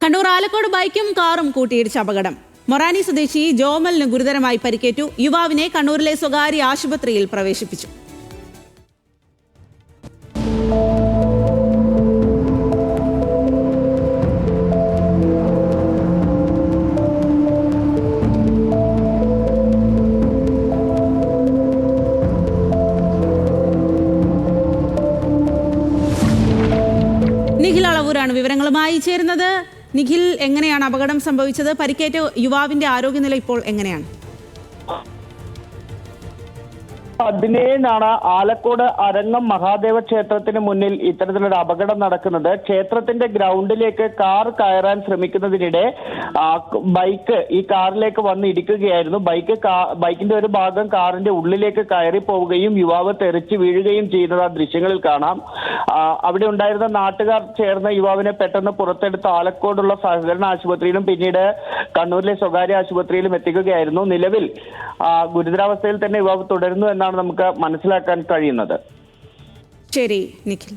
കണ്ണൂർ ആലക്കോട് ബൈക്കും കാറും കൂട്ടിയിടിച്ച അപകടം. മൊറാനി സ്വദേശി ജോമലിന് ഗുരുതരമായി പരിക്കേറ്റു. യുവാവിനെ കണ്ണൂരിലെ സ്വകാര്യ ആശുപത്രിയിൽ പ്രവേശിപ്പിച്ചു. നിഖിൽ അളവൂരാണ് വിവരങ്ങളുമായി ചേരുന്നത്. നിഖിൽ, എങ്ങനെയാണ് അപകടം സംഭവിച്ചത്? പരിക്കേറ്റ യുവാവിന്റെ ആരോഗ്യനില ഇപ്പോൾ എങ്ങനെയാണ്? 17 ആലക്കോട് അരങ്ങം മഹാദേവ ക്ഷേത്രത്തിന് മുന്നിൽ ഇത്തരത്തിലൊരു അപകടം നടക്കുന്നത്. ക്ഷേത്രത്തിന്റെ ഗ്രൗണ്ടിലേക്ക് കാർ കയറാൻ ശ്രമിക്കുന്നതിനിടെ ബൈക്ക് ഈ കാറിലേക്ക് വന്ന് ഇടിക്കുകയായിരുന്നു. ബൈക്കിന്റെ ഒരു ഭാഗം കാറിന്റെ ഉള്ളിലേക്ക് കയറി പോവുകയും യുവാവ് തെറിച്ച് വീഴുകയും ചെയ്യുന്നത് ആ ദൃശ്യങ്ങളിൽ കാണാം. അവിടെ ഉണ്ടായിരുന്ന നാട്ടുകാർ ചേർന്ന് യുവാവിനെ പെട്ടെന്ന് പുറത്തെടുത്ത് ആലക്കോടുള്ള സഹകരണ ആശുപത്രിയിലും പിന്നീട് കണ്ണൂരിലെ സ്വകാര്യ ആശുപത്രിയിലും എത്തിക്കുകയായിരുന്നു. നിലവിൽ ഗുരുതരാവസ്ഥയിൽ തന്നെ യുവാവ് തുടരുന്നു എന്നാണ് നമുക്ക് മനസ്സിലാക്കാൻ കഴിയുന്നത്. ശരി നിഖിൽ.